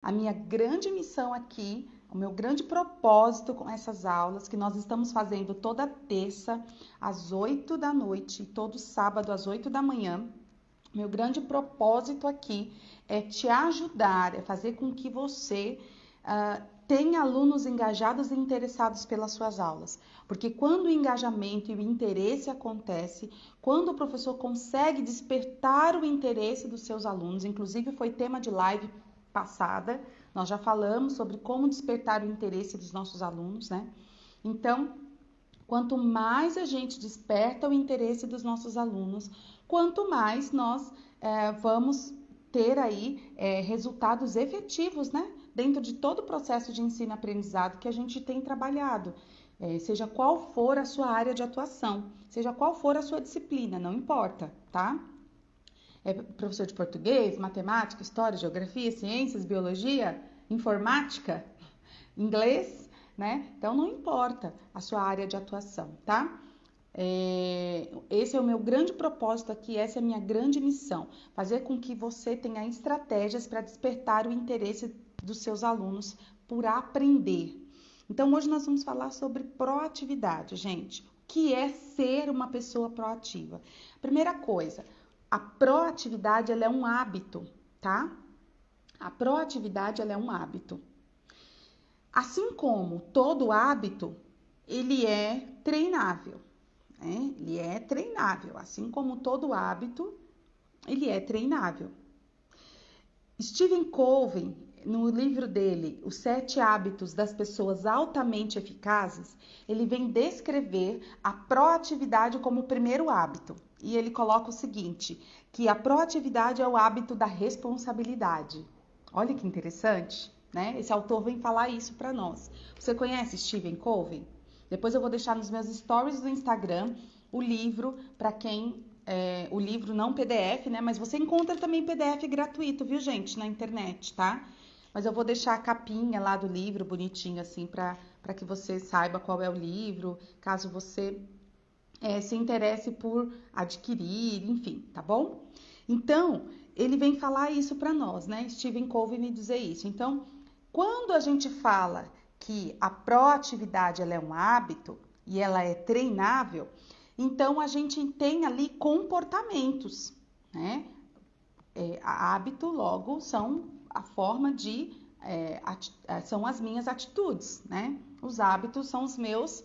A minha grande missão aqui, o meu grande propósito com essas aulas, que nós estamos fazendo toda terça às 8 da noite, todo sábado às 8 da manhã, meu grande propósito aqui é te ajudar, é fazer com que você tenha alunos engajados e interessados pelas suas aulas. Porque quando o engajamento e o interesse acontece, quando o professor consegue despertar o interesse dos seus alunos, inclusive foi tema de live passada, nós já falamos sobre como despertar o interesse dos nossos alunos, né? Então, quanto mais a gente desperta o interesse dos nossos alunos, quanto mais nós vamos ter aí resultados efetivos, né? Dentro de todo o processo de ensino-aprendizado que a gente tem trabalhado. Seja qual for a sua área de atuação, seja qual for a sua disciplina, não importa, tá? É professor de português, matemática, história, geografia, ciências, biologia, informática, inglês, né? Então não importa a sua área de atuação, tá? Esse é o meu grande propósito aqui, essa é a minha grande missão, fazer com que você tenha estratégias para despertar o interesse dos seus alunos por aprender. Então hoje nós vamos falar sobre proatividade, gente. O que é ser uma pessoa proativa? Primeira coisa, a proatividade ela é um hábito, tá? A proatividade ela é um hábito. Assim como todo hábito, ele é treinável, né? Ele é treinável, assim como todo hábito, ele é treinável. Stephen Covey, no livro dele, Os 7 Hábitos das Pessoas Altamente Eficazes, ele vem descrever a proatividade como o primeiro hábito. E ele coloca o seguinte, que a proatividade é o hábito da responsabilidade. Olha que interessante, né? Esse autor vem falar isso para nós. Você conhece Stephen Covey? Depois eu vou deixar nos meus stories do Instagram o livro para quem o livro não PDF, né? Mas você encontra também PDF gratuito, viu, gente, na internet, tá? Mas eu vou deixar a capinha lá do livro bonitinho assim para que você saiba qual é o livro, caso você se interesse por adquirir, enfim, tá bom? Então, ele vem falar isso para nós, né? Stephen Covey me dizer isso. Então, quando a gente fala que a proatividade ela é um hábito e ela é treinável, então a gente tem ali comportamentos, né? Hábito, logo, são a forma de são as minhas atitudes, né? Os hábitos são os meus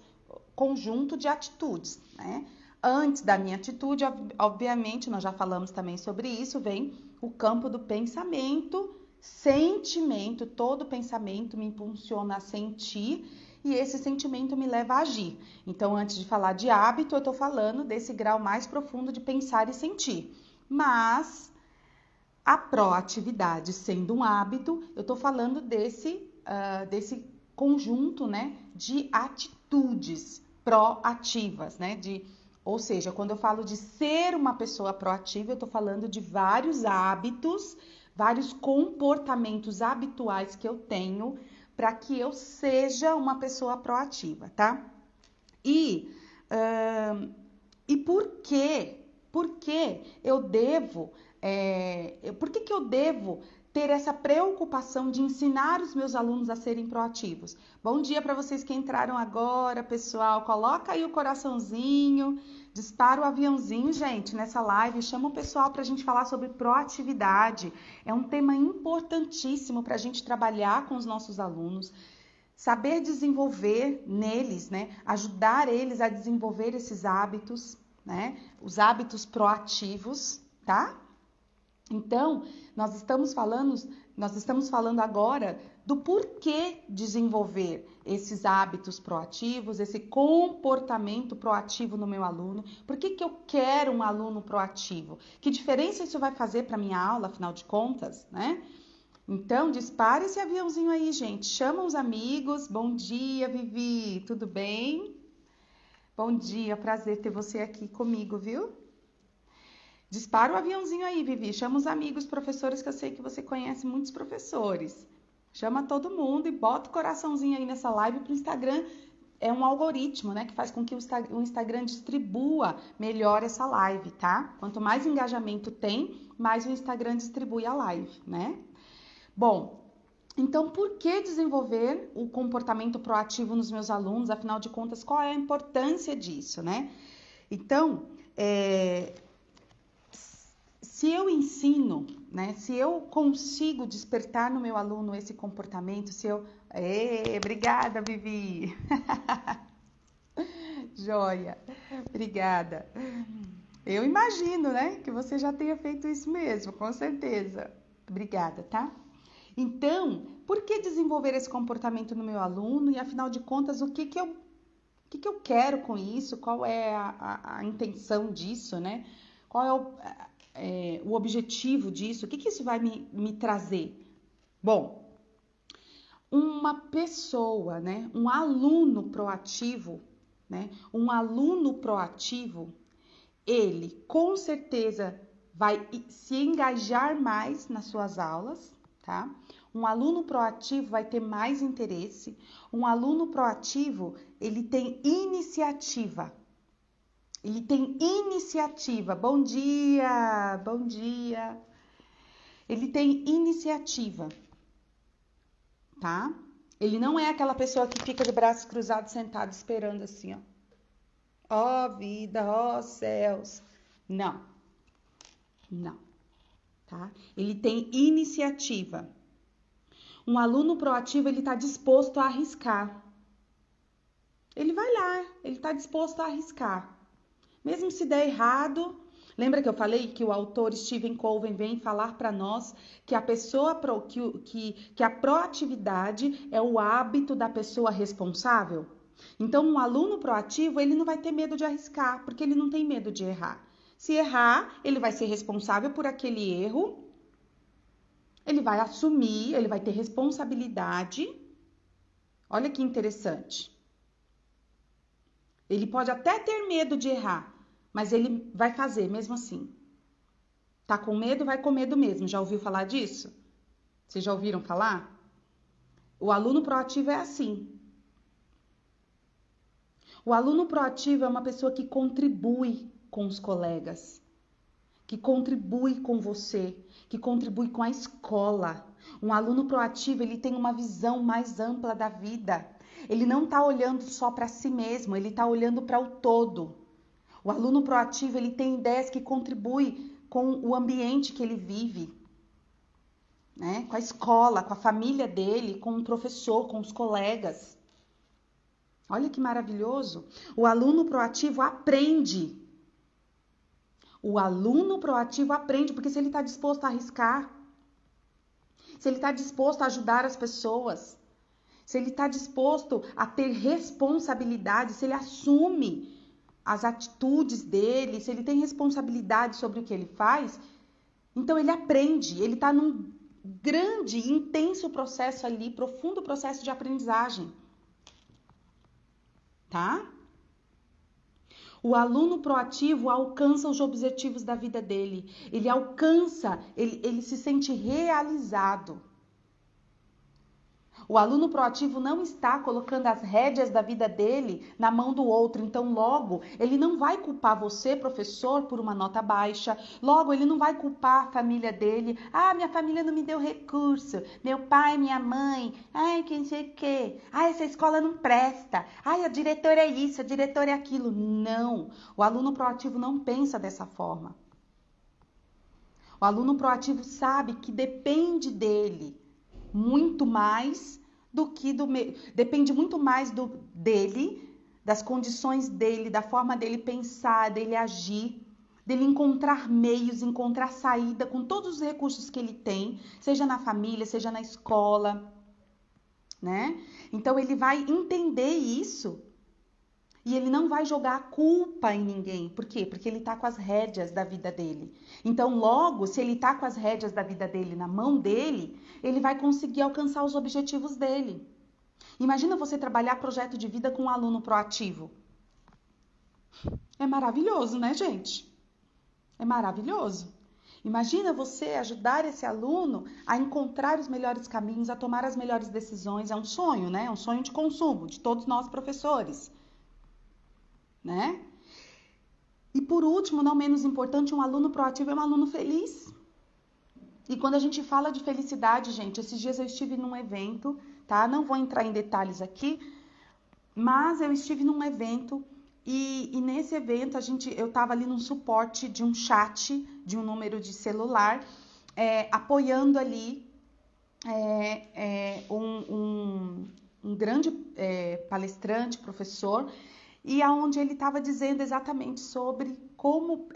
conjunto de atitudes, né? Antes da minha atitude, obviamente, nós já falamos também sobre isso, vem o campo do pensamento, sentimento, todo pensamento me impulsiona a sentir e esse sentimento me leva a agir. Então, antes de falar de hábito, eu estou falando desse grau mais profundo de pensar e sentir. Mas a proatividade sendo um hábito, eu estou falando desse conjunto, né, de atitudes proativas, né, ou seja, quando eu falo de ser uma pessoa proativa, eu estou falando de vários hábitos, vários comportamentos habituais que eu tenho para que eu seja uma pessoa proativa, tá? E por quê? Por que eu devo por que eu devo ter essa preocupação de ensinar os meus alunos a serem proativos? Bom dia para vocês que entraram agora, pessoal. Coloca aí o coraçãozinho, dispara o aviãozinho, gente, nessa live. Chama o pessoal para a gente falar sobre proatividade. É um tema importantíssimo para a gente trabalhar com os nossos alunos. Saber desenvolver neles, né? Ajudar eles a desenvolver esses hábitos, né? Os hábitos proativos, tá? Então, nós estamos falando agora do porquê desenvolver esses hábitos proativos, esse comportamento proativo no meu aluno. Por que eu quero um aluno proativo? Que diferença isso vai fazer para a minha aula, afinal de contas, né? Então, dispara esse aviãozinho aí, gente. Chama os amigos. Bom dia, Vivi. Tudo bem? Bom dia, prazer ter você aqui comigo, viu? Dispara o aviãozinho aí, Vivi. Chama os amigos, professores, que eu sei que você conhece muitos professores. Chama todo mundo e bota o coraçãozinho aí nessa live para o Instagram. É um algoritmo, né, que faz com que o Instagram distribua melhor essa live, tá? Quanto mais engajamento tem, mais o Instagram distribui a live, né? Bom, Então, por que desenvolver o comportamento proativo nos meus alunos? Afinal de contas, qual é a importância disso, né? Então, se eu ensino, né? Se eu consigo despertar no meu aluno esse comportamento, se eu... obrigada, Vivi! Joia! Obrigada! Eu imagino, né? Que você já tenha feito isso mesmo, com certeza. Obrigada, tá? Então, por que desenvolver esse comportamento no meu aluno? E afinal de contas, o que que eu quero com isso? Qual é a intenção disso, né? Qual é o objetivo disso? O que isso vai me trazer? Bom, uma pessoa, né? Um aluno proativo, né? Um aluno proativo, ele com certeza vai se engajar mais nas suas aulas, tá? Um aluno proativo vai ter mais interesse. Um aluno proativo, ele tem iniciativa. Ele tem iniciativa. Bom dia, bom dia. Ele tem iniciativa, tá? Ele não é aquela pessoa que fica de braços cruzados sentado esperando assim, ó. Ó vida, ó céus. Não, não, tá? Ele tem iniciativa. Um aluno proativo, ele está disposto a arriscar. Ele vai lá, ele está disposto a arriscar. Mesmo se der errado, lembra que eu falei que o autor Stephen Covey vem falar para nós que a pessoa que a proatividade é o hábito da pessoa responsável? Então, um aluno proativo, ele não vai ter medo de arriscar, porque ele não tem medo de errar. Se errar, ele vai ser responsável por aquele erro. Ele vai assumir, ele vai ter responsabilidade. Olha que interessante. Ele pode até ter medo de errar, mas ele vai fazer mesmo assim. Tá com medo, vai com medo mesmo. Já ouviu falar disso? Vocês já ouviram falar? O aluno proativo é assim. O aluno proativo é uma pessoa que contribui com os colegas, que contribui com você, que contribui com a escola. Um aluno proativo, ele tem uma visão mais ampla da vida. Ele não está olhando só para si mesmo, ele está olhando para o todo. O aluno proativo, ele tem ideias que contribuem com o ambiente que ele vive, né? Com a escola, com a família dele, com o professor, com os colegas. Olha que maravilhoso. O aluno proativo aprende. O aluno proativo aprende, porque se ele está disposto a arriscar, se ele está disposto a ajudar as pessoas, se ele está disposto a ter responsabilidade, se ele assume as atitudes dele, se ele tem responsabilidade sobre o que ele faz, então ele aprende, ele está num grande, intenso processo ali, profundo processo de aprendizagem, tá? O aluno proativo alcança os objetivos da vida dele. Ele alcança, ele se sente realizado. O aluno proativo não está colocando as rédeas da vida dele na mão do outro. Então, logo, ele não vai culpar você, professor, por uma nota baixa. Logo, ele não vai culpar a família dele. Ah, minha família não me deu recurso. Meu pai, minha mãe. Ai, quem sei o quê. Ai, essa escola não presta. Ai, a diretora é isso, a diretora é aquilo. Não. O aluno proativo não pensa dessa forma. O aluno proativo sabe que depende dele muito mais do que depende muito mais dele, das condições dele, da forma dele pensar, dele agir, dele encontrar meios, encontrar saída com todos os recursos que ele tem, seja na família, seja na escola, né? Então ele vai entender isso. E ele não vai jogar a culpa em ninguém. Por quê? Porque ele está com as rédeas da vida dele. Então, logo, se ele está com as rédeas da vida dele na mão dele, ele vai conseguir alcançar os objetivos dele. Imagina você trabalhar projeto de vida com um aluno proativo. É maravilhoso, né, gente? É maravilhoso. Imagina você ajudar esse aluno a encontrar os melhores caminhos, a tomar as melhores decisões. É um sonho, né? É um sonho de consumo de todos nós professores. Né? E por último, não menos importante, um aluno proativo é um aluno feliz. E quando a gente fala de felicidade, gente, esses dias eu estive num evento, tá? Não vou entrar em detalhes aqui, mas eu estive num evento e nesse evento eu estava ali num suporte de um chat, de um número de celular, apoiando ali um grande palestrante, professor, e aonde ele estava dizendo exatamente sobre como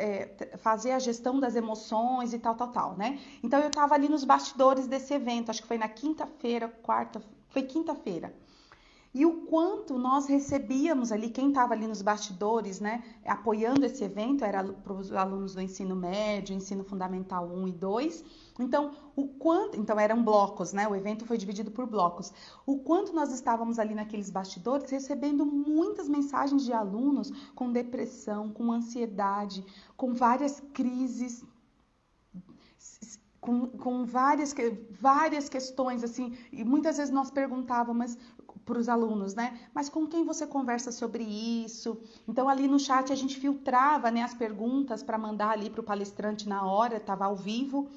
fazer a gestão das emoções e tal, né? Então eu estava ali nos bastidores desse evento, acho que foi na quinta-feira, foi quinta-feira. E o quanto nós recebíamos ali, quem estava ali nos bastidores, né, apoiando esse evento, era para os alunos do ensino médio, ensino fundamental 1 e 2. Então eram blocos, né? O evento foi dividido por blocos. O quanto nós estávamos ali naqueles bastidores recebendo muitas mensagens de alunos com depressão, com ansiedade, com várias crises, com várias questões, assim, e muitas vezes nós perguntávamos para os alunos, né? Mas com quem você conversa sobre isso? Então, ali no chat a gente filtrava, né, as perguntas para mandar ali para o palestrante na hora, estava ao vivo.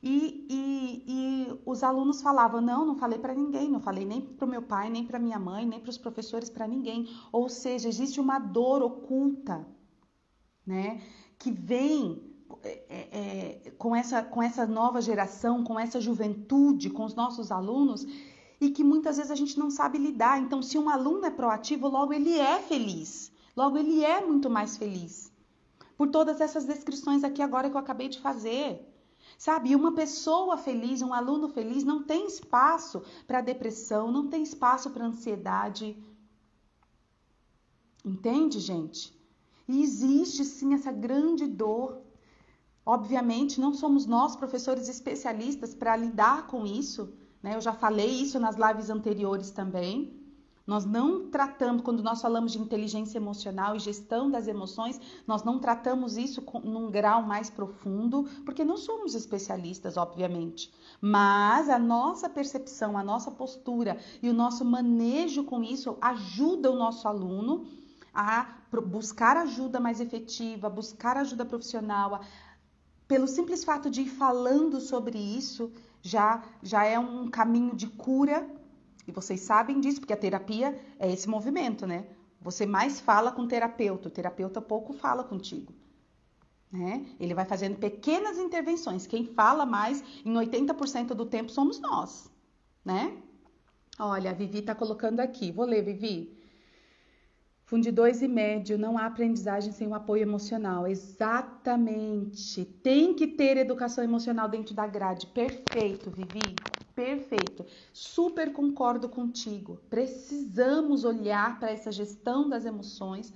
E os alunos falavam, não falei para ninguém, não falei nem para o meu pai, nem para minha mãe, nem para os professores, para ninguém. Ou seja, existe uma dor oculta, né, que vem com essa nova geração, com essa juventude, com os nossos alunos, e que muitas vezes a gente não sabe lidar. Então, se um aluno é proativo, logo ele é feliz, logo ele é muito mais feliz. Por todas essas descrições aqui agora que eu acabei de fazer. Sabe, e uma pessoa feliz, um aluno feliz, não tem espaço para depressão, não tem espaço para ansiedade. Entende, gente? E existe sim essa grande dor. Obviamente, não somos nós, professores especialistas, para lidar com isso, né? Eu já falei isso nas lives anteriores também. Nós não tratamos, quando nós falamos de inteligência emocional e gestão das emoções, nós não tratamos isso num grau mais profundo, porque não somos especialistas, obviamente. Mas a nossa percepção, a nossa postura e o nosso manejo com isso ajuda o nosso aluno a buscar ajuda mais efetiva, buscar ajuda profissional. Pelo simples fato de ir falando sobre isso, já é um caminho de cura. E vocês sabem disso, porque a terapia é esse movimento, né? Você mais fala com o terapeuta pouco fala contigo, né? Ele vai fazendo pequenas intervenções. Quem fala mais, em 80% do tempo, somos nós, né? Olha, a Vivi tá colocando aqui. Vou ler, Vivi. Fundi 2 e médio, não há aprendizagem sem o apoio emocional. Exatamente. Tem que ter educação emocional dentro da grade. Perfeito, Vivi. Perfeito. Super concordo contigo. Precisamos olhar para essa gestão das emoções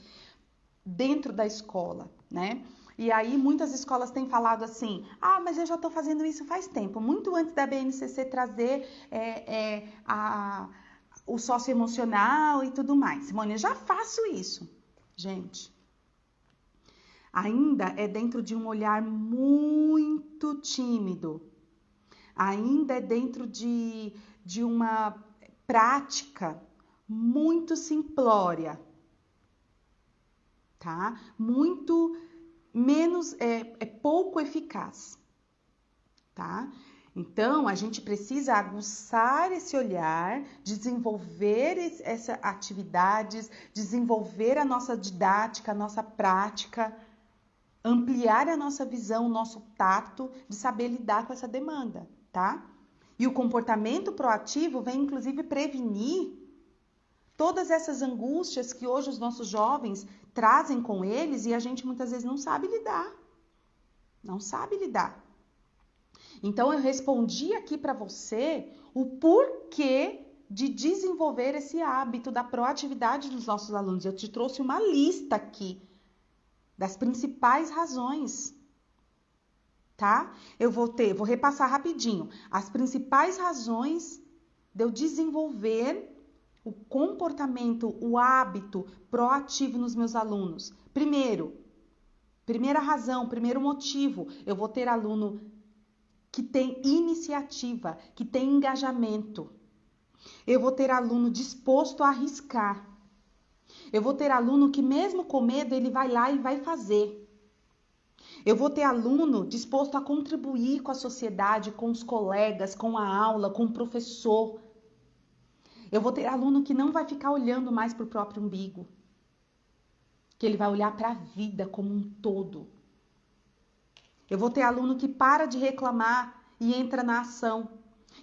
dentro da escola, né? E aí muitas escolas têm falado assim, mas eu já estou fazendo isso faz tempo, muito antes da BNCC trazer o socioemocional e tudo mais. Simone, eu já faço isso. Gente, ainda é dentro de um olhar muito tímido. Ainda é dentro de uma prática muito simplória, tá? Muito menos, pouco eficaz, tá? Então, a gente precisa aguçar esse olhar, desenvolver essas atividades, desenvolver a nossa didática, a nossa prática, ampliar a nossa visão, o nosso tato de saber lidar com essa demanda, tá? E o comportamento proativo vem, inclusive, prevenir todas essas angústias que hoje os nossos jovens trazem com eles e a gente muitas vezes não sabe lidar. Não sabe lidar. Então, eu respondi aqui para você o porquê de desenvolver esse hábito da proatividade dos nossos alunos. Eu te trouxe uma lista aqui das principais razões, tá? Eu vou repassar rapidinho. As principais razões de eu desenvolver o comportamento, o hábito proativo nos meus alunos. Primeira razão, primeiro motivo, eu vou ter aluno que tem iniciativa, que tem engajamento. Eu vou ter aluno disposto a arriscar. Eu vou ter aluno que mesmo com medo, ele vai lá e vai fazer. Eu vou ter aluno disposto a contribuir com a sociedade, com os colegas, com a aula, com o professor. Eu vou ter aluno que não vai ficar olhando mais para o próprio umbigo, que ele vai olhar para a vida como um todo. Eu vou ter aluno que para de reclamar e entra na ação,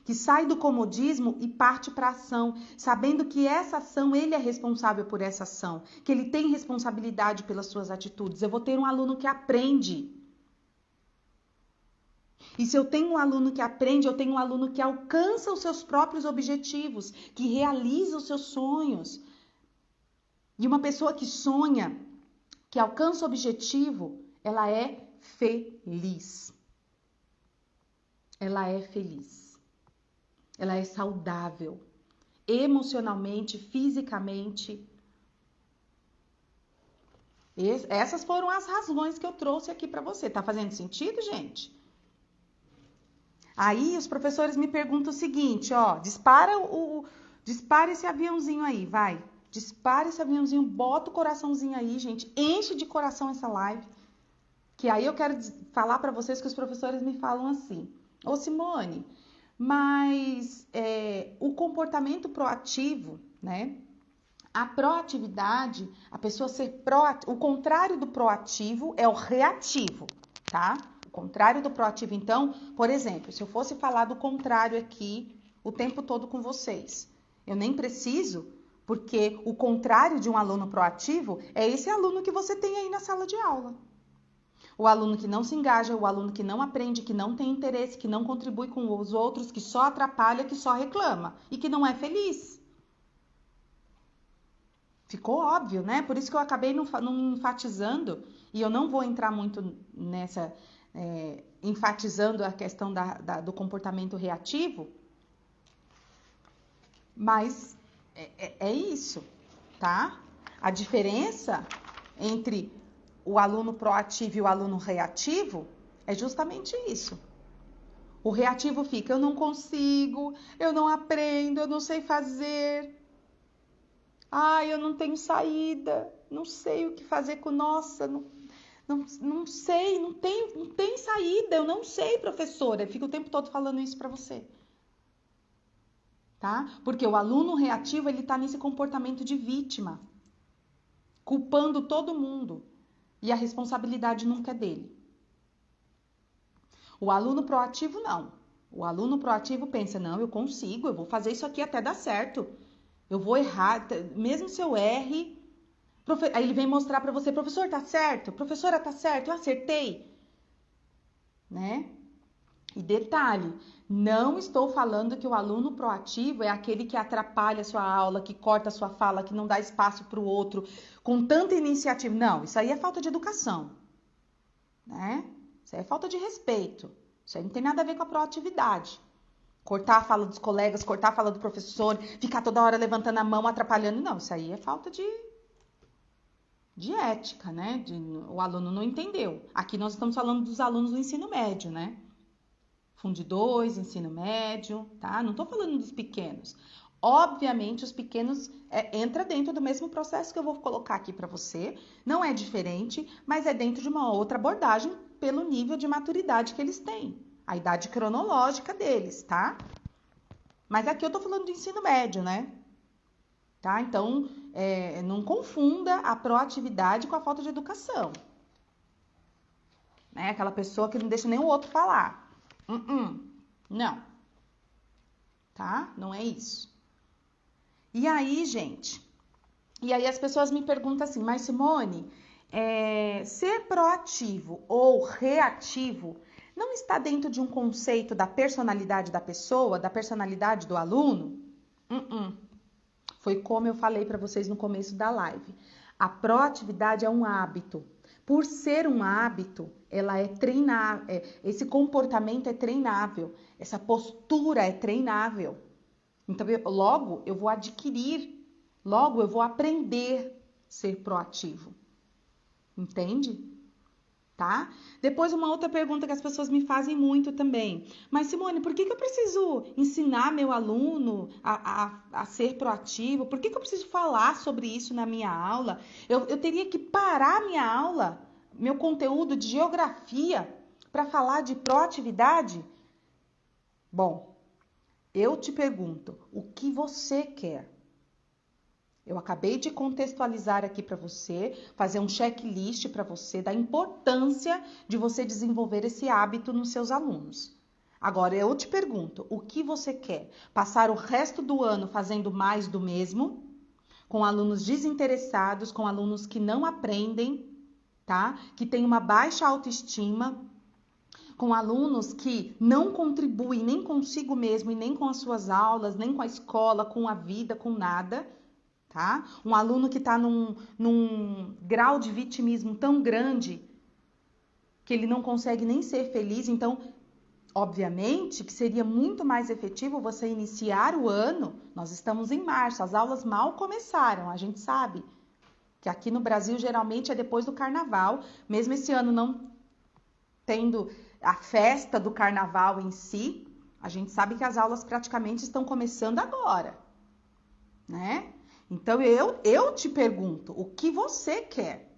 que sai do comodismo e parte para a ação, sabendo que essa ação, ele é responsável por essa ação, que ele tem responsabilidade pelas suas atitudes. Eu vou ter um aluno que aprende. E se eu tenho um aluno que aprende, eu tenho um aluno que alcança os seus próprios objetivos, que realiza os seus sonhos. E uma pessoa que sonha, que alcança o objetivo, ela é feliz. Ela é feliz. Ela é saudável, emocionalmente, fisicamente. Essas foram as razões que eu trouxe aqui para você. Tá fazendo sentido, gente? Aí os professores me perguntam o seguinte, ó, dispara esse aviãozinho aí, vai. Dispara esse aviãozinho, bota o coraçãozinho aí, gente. Enche de coração essa live. Que aí eu quero falar para vocês que os professores me falam assim. Ô Simone, mas o comportamento proativo, né? A proatividade, a pessoa ser proativa, o contrário do proativo é o reativo, tá? O contrário do proativo, então, por exemplo, se eu fosse falar do contrário aqui o tempo todo com vocês, eu nem preciso, porque o contrário de um aluno proativo é esse aluno que você tem aí na sala de aula. O aluno que não se engaja, o aluno que não aprende, que não tem interesse, que não contribui com os outros, que só atrapalha, que só reclama e que não é feliz. Ficou óbvio, né? Por isso que eu acabei não enfatizando, e eu não vou entrar muito nessa, enfatizando a questão do comportamento reativo, mas é isso, tá? A diferença entre o aluno proativo e o aluno reativo é justamente isso. O reativo fica, eu não consigo, eu não aprendo, eu não sei fazer. Ai, eu não tenho saída, não sei o que fazer com, nossa, não sei, não tem saída, eu não sei, professora. Eu fico o tempo todo falando isso para você. Tá? Porque o aluno reativo, ele tá nesse comportamento de vítima, culpando todo mundo. E a responsabilidade nunca é dele. O aluno proativo, não. O aluno proativo pensa, não, eu consigo, eu vou fazer isso aqui até dar certo. Eu vou errar, mesmo se eu erre. Aí ele vem mostrar para você, professor, tá certo? Professora, tá certo? Eu acertei. Né? E detalhe, não estou falando que o aluno proativo é aquele que atrapalha a sua aula, que corta a sua fala, que não dá espaço para o outro, com tanta iniciativa. Não, isso aí é falta de educação, né? Isso aí é falta de respeito. Isso aí não tem nada a ver com a proatividade. Cortar a fala dos colegas, cortar a fala do professor, ficar toda hora levantando a mão, atrapalhando. Não, isso aí é falta de ética, né? O aluno não entendeu. Aqui nós estamos falando dos alunos do ensino médio, né? Fundo 2, ensino médio, tá? Não tô falando dos pequenos. Obviamente, os pequenos entra dentro do mesmo processo que eu vou colocar aqui para você. Não é diferente, mas é dentro de uma outra abordagem pelo nível de maturidade que eles têm. A idade cronológica deles, tá? Mas aqui eu tô falando do ensino médio, né? Tá? Então, não confunda a proatividade com a falta de educação. Né? Aquela pessoa que não deixa nem o outro falar. Não. Tá? Não é isso. E aí, gente? E aí as pessoas me perguntam assim, mas Simone, ser proativo ou reativo não está dentro de um conceito da personalidade da pessoa, da personalidade do aluno? Foi como eu falei para vocês no começo da live. A proatividade é um hábito. Por ser um hábito, ela é treinável. Esse comportamento é treinável. Essa postura é treinável. Então, logo eu vou adquirir, logo eu vou aprender a ser proativo. Entende? Tá? Depois uma outra pergunta que as pessoas me fazem muito também. Mas Simone, por que eu preciso ensinar meu aluno a ser proativo? Por que eu preciso falar sobre isso na minha aula? Eu teria que parar a minha aula meu conteúdo de geografia para falar de proatividade? Bom, eu te pergunto, o que você quer? Eu acabei de contextualizar aqui para você, fazer um checklist para você da importância de você desenvolver esse hábito nos seus alunos. Agora eu te pergunto, o que você quer? Passar o resto do ano fazendo mais do mesmo? Com alunos desinteressados, com alunos que não aprendem, tá? Que têm uma baixa autoestima, com alunos que não contribuem nem consigo mesmo e nem com as suas aulas, nem com a escola, com a vida, com nada, tá? Um aluno que está num grau de vitimismo tão grande que ele não consegue nem ser feliz. Então, obviamente que seria muito mais efetivo você iniciar o ano. Nós estamos em março, as aulas mal começaram, a gente sabe que aqui no Brasil geralmente é depois do carnaval, mesmo esse ano não tendo a festa do carnaval em si, a gente sabe que as aulas praticamente estão começando agora, né? Então eu te pergunto, o que você quer?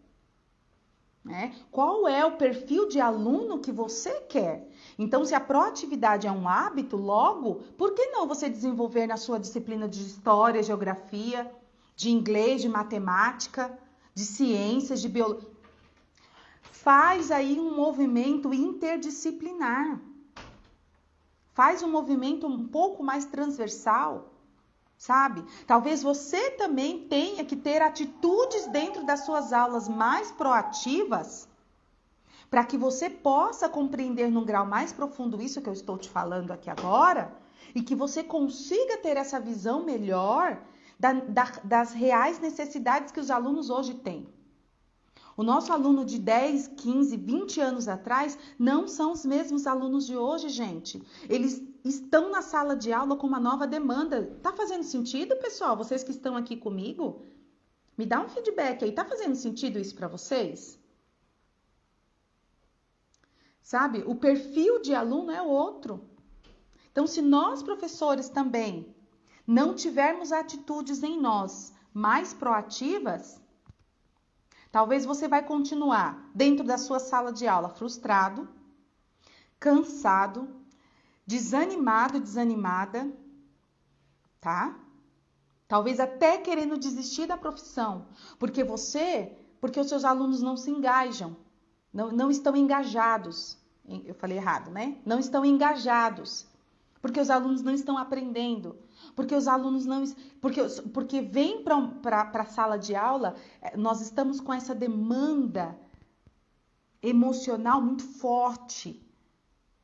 Né? Qual é o perfil de aluno que você quer? Então, se a proatividade é um hábito, logo, por que não você desenvolver na sua disciplina de história, geografia, de inglês, de matemática, de ciências, de biologia? Faz aí um movimento interdisciplinar. Faz um movimento um pouco mais transversal, sabe? Talvez você também tenha que ter atitudes dentro das suas aulas mais proativas, para que você possa compreender num grau mais profundo isso que eu estou te falando aqui agora, e que você consiga ter essa visão melhor das reais necessidades que os alunos hoje têm. O nosso aluno de 10, 15, 20 anos atrás não são os mesmos alunos de hoje, gente. Eles estão na sala de aula com uma nova demanda. Tá fazendo sentido, pessoal? Vocês que estão aqui comigo? Me dá um feedback aí. Tá fazendo sentido isso para vocês? Sabe? O perfil de aluno é outro. Então, se nós, professores, também não tivermos atitudes em nós mais proativas, talvez você vai continuar dentro da sua sala de aula frustrado, cansado, desanimado, desanimada, tá? Talvez até querendo desistir da profissão, porque os seus alunos não se engajam, não estão engajados. Eu falei errado, né? Não estão engajados, porque os alunos não estão aprendendo. Porque os alunos não. Porque vem para a sala de aula, nós estamos com essa demanda emocional muito forte.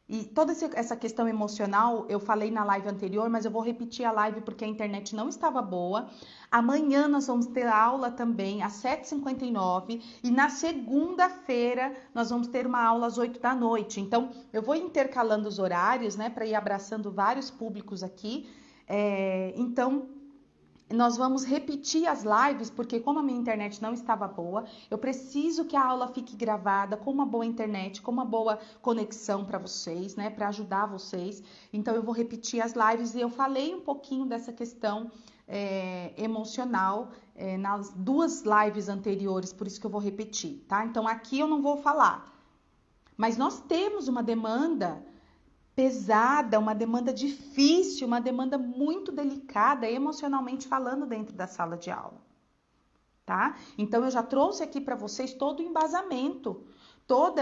E toda essa questão emocional eu falei na live anterior, mas eu vou repetir a live porque a internet não estava boa. Amanhã nós vamos ter aula também às 7h59 e na segunda-feira nós vamos ter uma aula às 8 da noite. Então eu vou intercalando os horários, né, para ir abraçando vários públicos aqui. Então, nós vamos repetir as lives, porque como a minha internet não estava boa, eu preciso que a aula fique gravada com uma boa internet, com uma boa conexão para vocês, né, para ajudar vocês. Então, eu vou repetir as lives e eu falei um pouquinho dessa questão emocional nas duas lives anteriores, por isso que eu vou repetir, tá? Então, aqui eu não vou falar. Mas nós temos uma demanda pesada, uma demanda difícil, uma demanda muito delicada, emocionalmente falando, dentro da sala de aula, tá? Então, eu já trouxe aqui para vocês todo o embasamento, todo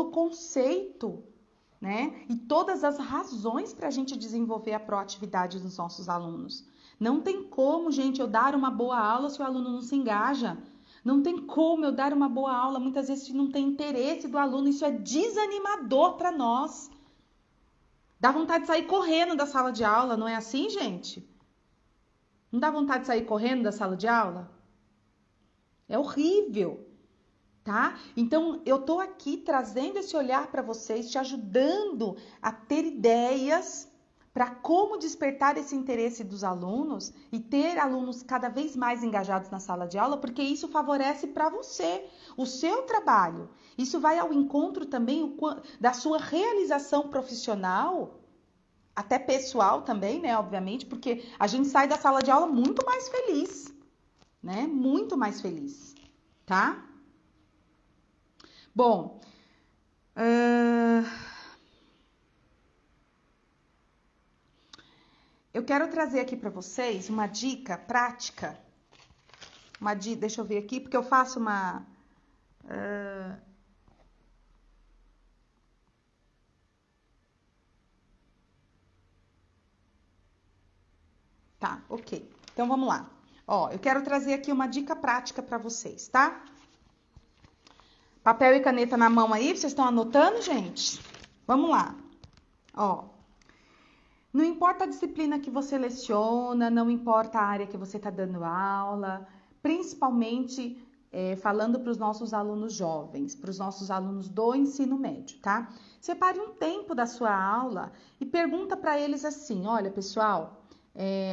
o conceito, né? E todas as razões para a gente desenvolver a proatividade dos nossos alunos. Não tem como, gente, eu dar uma boa aula se o aluno não se engaja. Não tem como eu dar uma boa aula, muitas vezes não tem interesse do aluno, isso é desanimador para nós. Dá vontade de sair correndo da sala de aula, não é assim, gente? Não dá vontade de sair correndo da sala de aula? É horrível, tá? Então, eu tô aqui trazendo esse olhar para vocês, te ajudando a ter ideias para como despertar esse interesse dos alunos e ter alunos cada vez mais engajados na sala de aula, porque isso favorece para você, o seu trabalho. Isso vai ao encontro também da sua realização profissional, até pessoal também, né, obviamente, porque a gente sai da sala de aula muito mais feliz, né? Muito mais feliz, tá? Bom, eu quero trazer aqui para vocês uma dica prática. Deixa eu ver aqui, porque eu faço uma... Tá, ok. Então, vamos lá. Ó, eu quero trazer aqui uma dica prática para vocês, tá? Papel e caneta na mão aí, vocês estão anotando, gente? Vamos lá. Ó, não importa a disciplina que você leciona, não importa a área que você está dando aula, principalmente falando para os nossos alunos jovens, para os nossos alunos do ensino médio, tá? Separe um tempo da sua aula e pergunta para eles assim, olha, pessoal...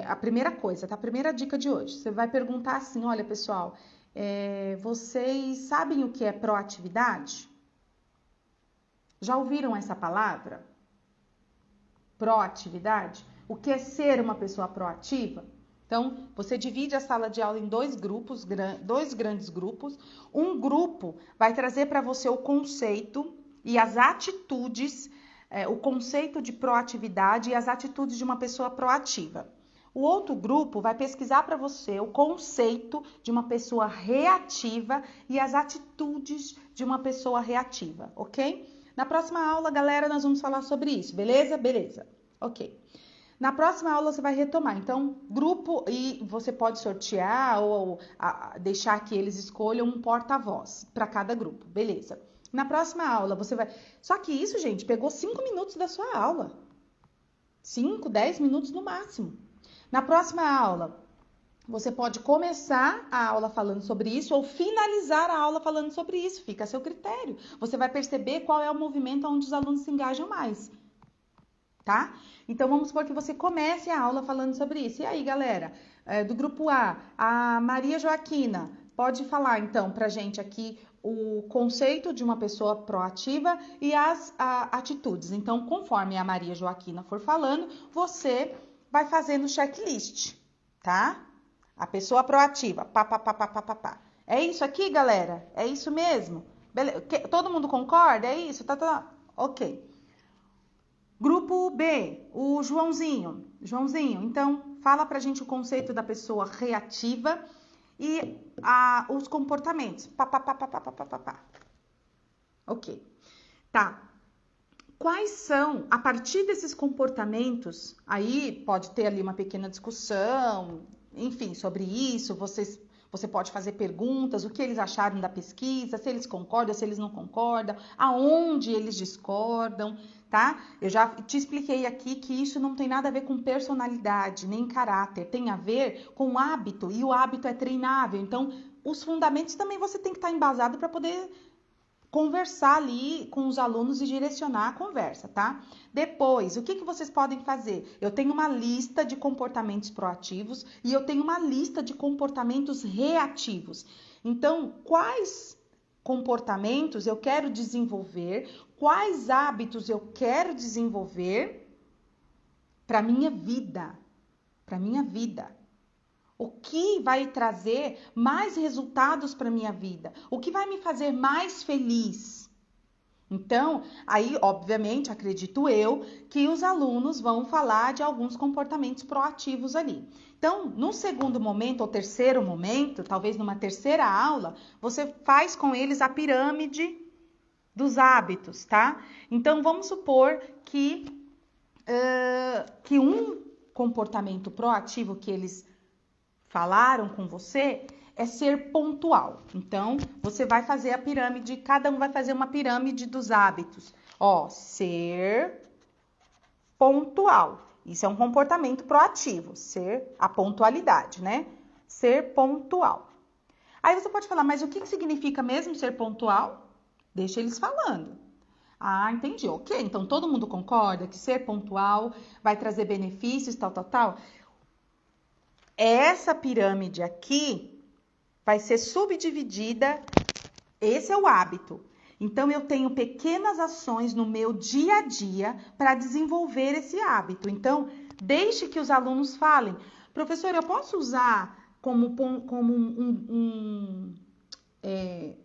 a primeira coisa, tá? A primeira dica de hoje. Você vai perguntar assim, olha, pessoal, vocês sabem o que é proatividade? Já ouviram essa palavra? Proatividade? O que é ser uma pessoa proativa? Então, você divide a sala de aula em dois grandes grupos. Um grupo vai trazer para você o conceito e as atitudes, o conceito de proatividade e as atitudes de uma pessoa proativa. O outro grupo vai pesquisar para você o conceito de uma pessoa reativa e as atitudes de uma pessoa reativa, ok? Na próxima aula, galera, nós vamos falar sobre isso, beleza? Beleza, ok. Na próxima aula você vai retomar, então, grupo, e você pode sortear ou deixar que eles escolham um porta-voz para cada grupo, beleza? Na próxima aula você vai... Só que isso, gente, pegou 5 minutos da sua aula. 5, 10 minutos no máximo. Na próxima aula, você pode começar a aula falando sobre isso ou finalizar a aula falando sobre isso. Fica a seu critério. Você vai perceber qual é o movimento onde os alunos se engajam mais. Tá? Então, vamos supor que você comece a aula falando sobre isso. E aí, galera, do grupo a Maria Joaquina, pode falar, então, pra gente aqui o conceito de uma pessoa proativa e as atitudes. Então, conforme a Maria Joaquina for falando, você vai fazendo checklist, tá? A pessoa proativa, pá. É isso aqui, galera? É isso mesmo? Beleza. Todo mundo concorda? É isso? Tá. Ok. Grupo B, o Joãozinho. Joãozinho, então, fala pra gente o conceito da pessoa reativa e os comportamentos. Pá. Ok. Tá. Quais são, a partir desses comportamentos, aí pode ter ali uma pequena discussão, enfim, sobre isso, você pode fazer perguntas, o que eles acharam da pesquisa, se eles concordam, se eles não concordam, aonde eles discordam, tá? Eu já te expliquei aqui que isso não tem nada a ver com personalidade, nem caráter, tem a ver com hábito, e o hábito é treinável, então os fundamentos também você tem que estar embasado para poder conversar ali com os alunos e direcionar a conversa, tá? Depois, o que vocês podem fazer? Eu tenho uma lista de comportamentos proativos e eu tenho uma lista de comportamentos reativos. Então, quais comportamentos eu quero desenvolver? Quais hábitos eu quero desenvolver para minha vida? Para minha vida. O que vai trazer mais resultados para minha vida? O que vai me fazer mais feliz? Então, aí, obviamente, acredito eu, que os alunos vão falar de alguns comportamentos proativos ali. Então, no segundo momento ou terceiro momento, talvez numa terceira aula, você faz com eles a pirâmide dos hábitos, tá? Então, vamos supor que um comportamento proativo que eles falaram com você é ser pontual. Então, você vai fazer a pirâmide, cada um vai fazer uma pirâmide dos hábitos. Ó, ser pontual. Isso é um comportamento proativo, ser a pontualidade, né? Ser pontual. Aí você pode falar, mas o que significa mesmo ser pontual? Deixa eles falando. Ah, entendi. Ok, então todo mundo concorda que ser pontual vai trazer benefícios, tal. Essa pirâmide aqui vai ser subdividida, esse é o hábito. Então, eu tenho pequenas ações no meu dia a dia para desenvolver esse hábito. Então, deixe que os alunos falem. Professor, eu posso usar como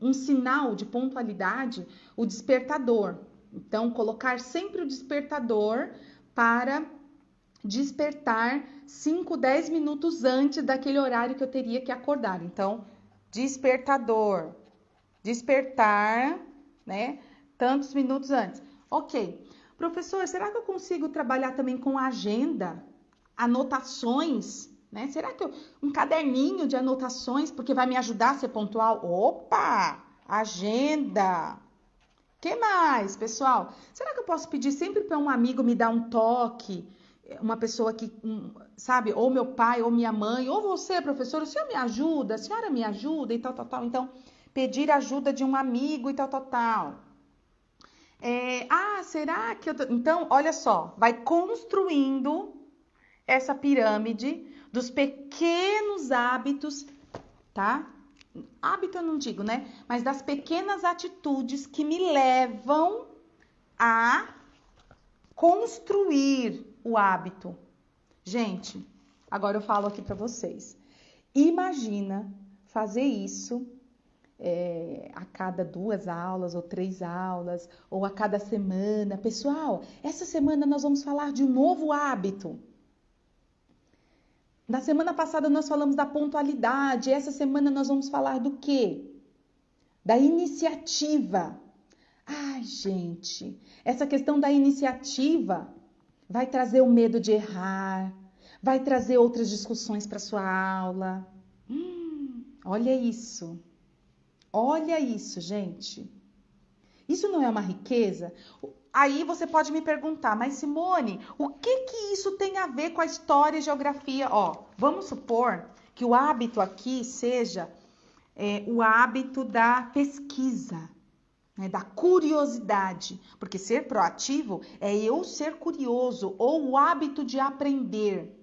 um sinal de pontualidade, o despertador. Então, colocar sempre o despertador para despertar 5, 10 minutos antes daquele horário que eu teria que acordar. Então, despertador, despertar, né? Tantos minutos antes. Ok. Professor, será que eu consigo trabalhar também com agenda, anotações, né? Será que um caderninho de anotações, porque vai me ajudar a ser pontual? Opa! Agenda! Que mais, pessoal? Será que eu posso pedir sempre para um amigo me dar um toque? Uma pessoa que, sabe, ou meu pai, ou minha mãe, ou você, professor, o senhor me ajuda, a senhora me ajuda e tal, tal, tal. Então, pedir ajuda de um amigo e tal, tal, tal. Será que eu... Então, olha só, vai construindo essa pirâmide dos pequenos hábitos, tá? Hábito eu não digo, né? Mas das pequenas atitudes que me levam a construir o hábito. Gente, agora eu falo aqui para vocês. Imagina fazer isso a cada 2 aulas ou 3 aulas ou a cada semana. Pessoal, essa semana nós vamos falar de um novo hábito. Na semana passada nós falamos da pontualidade. Essa semana nós vamos falar do quê? Da iniciativa. Ai, gente, essa questão da iniciativa vai trazer o medo de errar, vai trazer outras discussões para sua aula. Olha isso, gente. Isso não é uma riqueza? Aí você pode me perguntar, mas Simone, o que isso tem a ver com a história e geografia? Ó, vamos supor que o hábito aqui seja o hábito da pesquisa, né, da curiosidade, porque ser proativo é eu ser curioso, ou o hábito de aprender,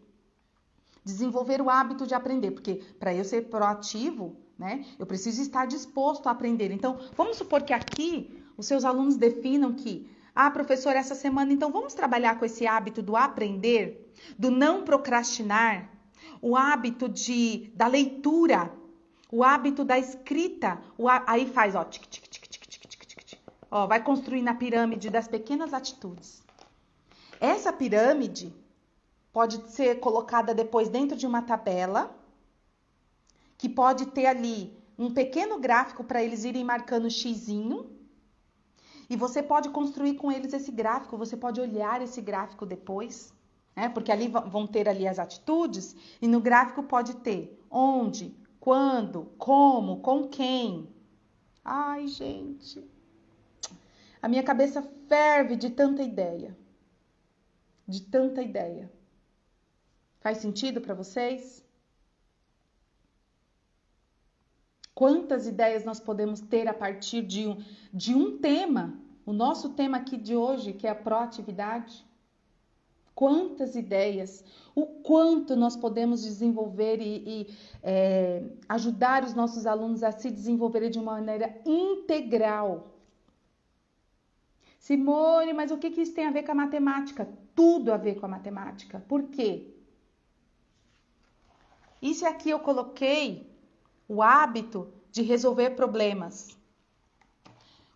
desenvolver o hábito de aprender, porque para eu ser proativo, né, eu preciso estar disposto a aprender. Então, vamos supor que aqui os seus alunos definam que, professor, essa semana, então vamos trabalhar com esse hábito do aprender, do não procrastinar, o hábito da leitura, o hábito da escrita, aí faz, ó, tic, tic, tic, tic, tic, tic, tic, tic. Ó, vai construindo a pirâmide das pequenas atitudes. Essa pirâmide pode ser colocada depois dentro de uma tabela, que pode ter ali um pequeno gráfico para eles irem marcando xizinho, e você pode construir com eles esse gráfico, você pode olhar esse gráfico depois, né? Porque ali vão ter ali as atitudes, e no gráfico pode ter onde, quando, como, com quem. Ai, gente, a minha cabeça ferve de tanta ideia. De tanta ideia. Faz sentido para vocês? Quantas ideias nós podemos ter a partir de um tema? O nosso tema aqui de hoje, que é a proatividade. Quantas ideias? O quanto nós podemos desenvolver e ajudar os nossos alunos a se desenvolverem de uma maneira integral. Simone, mas o que isso tem a ver com a matemática? Tudo a ver com a matemática. Por quê? Isso aqui eu coloquei o hábito de resolver problemas.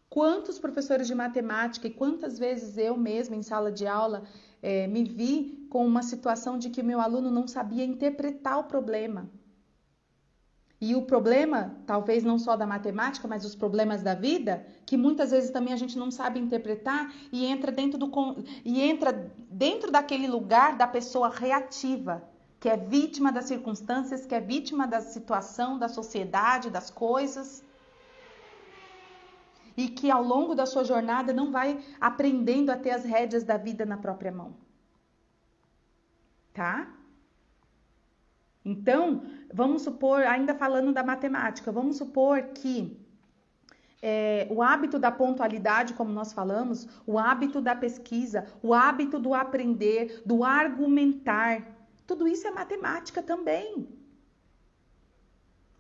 Quantos professores de matemática e quantas vezes eu mesma em sala de aula me vi com uma situação de que meu aluno não sabia interpretar o problema. E o problema, talvez não só da matemática, mas os problemas da vida, que muitas vezes também a gente não sabe interpretar e entra dentro daquele lugar da pessoa reativa, que é vítima das circunstâncias, que é vítima da situação, da sociedade, das coisas. E que ao longo da sua jornada não vai aprendendo a ter as rédeas da vida na própria mão. Tá? Então, vamos supor, ainda falando da matemática, vamos supor que o hábito da pontualidade, como nós falamos, o hábito da pesquisa, o hábito do aprender, do argumentar, tudo isso é matemática também.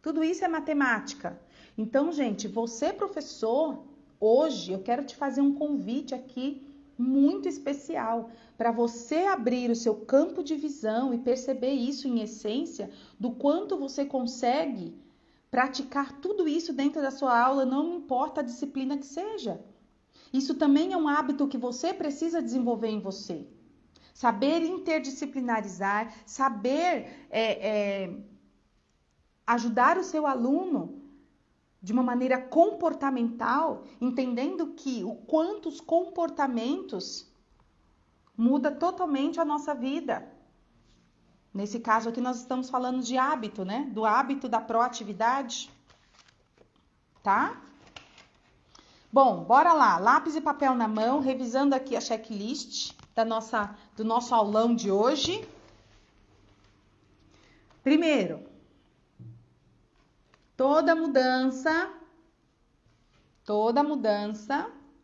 Tudo isso é matemática. Então, gente, você professor, hoje eu quero te fazer um convite aqui muito especial para você abrir o seu campo de visão e perceber isso em essência do quanto você consegue praticar tudo isso dentro da sua aula, não importa a disciplina que seja. Isso também é um hábito que você precisa desenvolver em você. Saber interdisciplinarizar, saber ajudar o seu aluno de uma maneira comportamental, entendendo que o quanto os comportamentos muda totalmente a nossa vida. Nesse caso aqui nós estamos falando de hábito, né? Do hábito da proatividade, tá? Bom, bora lá. Lápis e papel na mão, revisando aqui a checklist do nosso aulão de hoje. Primeiro, toda mudança,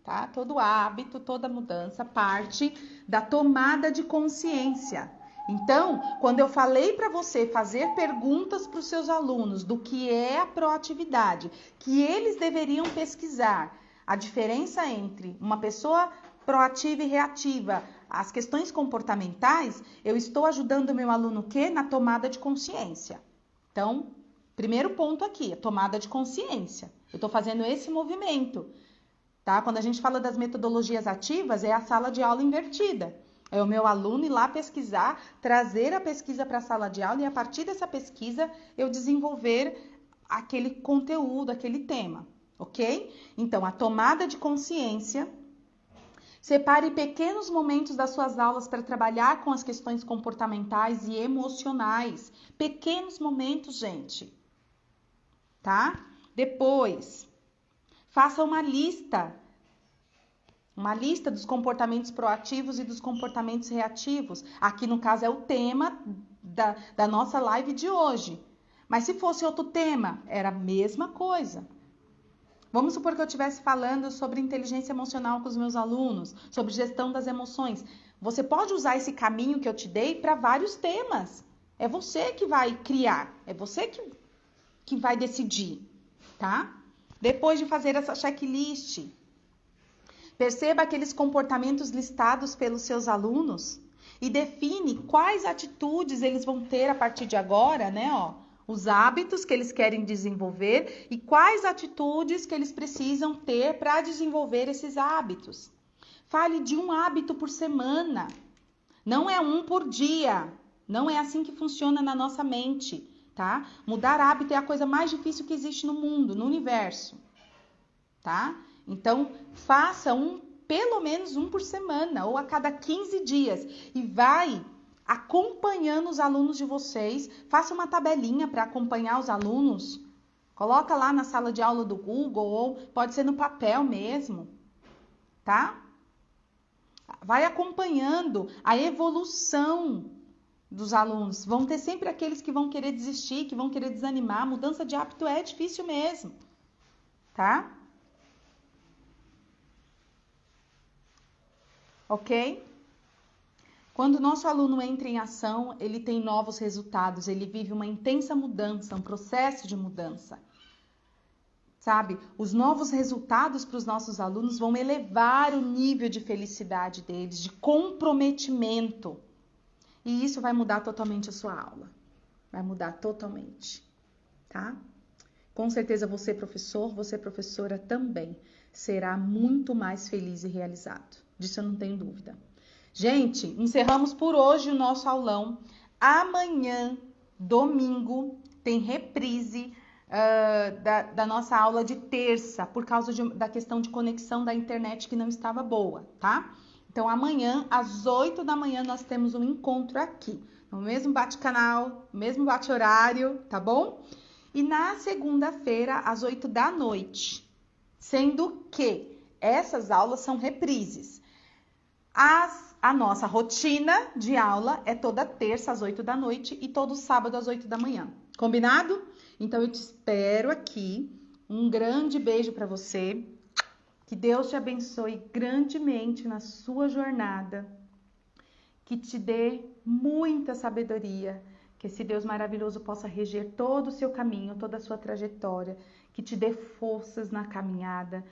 tá? Todo hábito, toda mudança parte da tomada de consciência. Então, quando eu falei para você fazer perguntas para os seus alunos do que é a proatividade, que eles deveriam pesquisar a diferença entre uma pessoa proativa e reativa, as questões comportamentais, eu estou ajudando o meu aluno o quê? Na tomada de consciência. Então, primeiro ponto aqui, a tomada de consciência. Eu estou fazendo esse movimento, tá? Quando a gente fala das metodologias ativas, é a sala de aula invertida. É o meu aluno ir lá pesquisar, trazer a pesquisa para a sala de aula e a partir dessa pesquisa eu desenvolver aquele conteúdo, aquele tema, ok? Então, a tomada de consciência. Separe pequenos momentos das suas aulas para trabalhar com as questões comportamentais e emocionais. Pequenos momentos, gente. Tá? Depois, faça uma lista dos comportamentos proativos e dos comportamentos reativos. Aqui, no caso, é o tema da nossa live de hoje. Mas se fosse outro tema, era a mesma coisa. Vamos supor que eu estivesse falando sobre inteligência emocional com os meus alunos, sobre gestão das emoções. Você pode usar esse caminho que eu te dei para vários temas. É você que vai criar, é você que vai decidir, tá? Depois de fazer essa checklist, perceba aqueles comportamentos listados pelos seus alunos e define quais atitudes eles vão ter a partir de agora, né, ó? Os hábitos que eles querem desenvolver e quais atitudes que eles precisam ter para desenvolver esses hábitos. Fale de um hábito por semana. Não é um por dia. Não é assim que funciona na nossa mente, tá? Mudar hábito é a coisa mais difícil que existe no mundo, no universo, tá? Então, faça pelo menos um por semana ou a cada 15 dias e vai acompanhando os alunos de vocês. Faça uma tabelinha para acompanhar os alunos. Coloca lá na sala de aula do Google ou pode ser no papel mesmo, tá? Vai acompanhando a evolução dos alunos. Vão ter sempre aqueles que vão querer desistir, que vão querer desanimar. Mudança de hábito é difícil mesmo, tá? Ok? Quando o nosso aluno entra em ação, ele tem novos resultados, ele vive uma intensa mudança, um processo de mudança. Sabe? Os novos resultados para os nossos alunos vão elevar o nível de felicidade deles, de comprometimento. E isso vai mudar totalmente a sua aula. Vai mudar totalmente, tá? Com certeza você, professor, você, professora, também será muito mais feliz e realizado. Disso eu não tenho dúvida. Gente, encerramos por hoje o nosso aulão. Amanhã, domingo, tem reprise da nossa aula de terça, por causa da questão de conexão da internet que não estava boa, tá? Então, amanhã, às 8 da manhã, nós temos um encontro aqui, no mesmo bate-canal, mesmo bate-horário, tá bom? E na segunda-feira, às 8 da noite, sendo que essas aulas são reprises. A nossa rotina de aula é toda terça às 8 da noite e todo sábado às 8 da manhã. Combinado? Então eu te espero aqui. Um grande beijo para você. Que Deus te abençoe grandemente na sua jornada. Que te dê muita sabedoria. Que esse Deus maravilhoso possa reger todo o seu caminho, toda a sua trajetória. Que te dê forças na caminhada.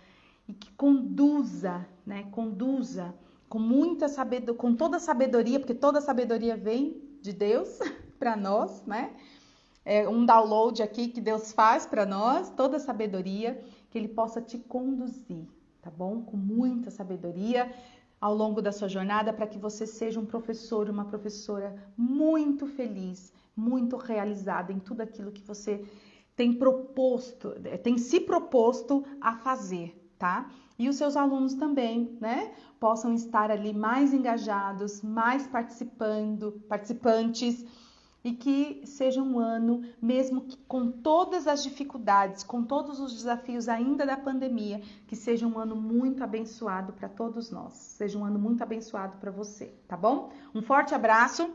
E que conduza com muita sabedoria, com toda a sabedoria, porque toda a sabedoria vem de Deus para nós, né? um download aqui que Deus faz para nós, toda a sabedoria, que Ele possa te conduzir, tá bom? Com muita sabedoria ao longo da sua jornada, para que você seja um professor, uma professora muito feliz, muito realizada em tudo aquilo que você tem se proposto a fazer, tá? E os seus alunos também, né? Possam estar ali mais engajados, mais participantes, e que seja um ano, mesmo que com todas as dificuldades, com todos os desafios ainda da pandemia, que seja um ano muito abençoado para todos nós. Seja um ano muito abençoado para você, tá bom? Um forte abraço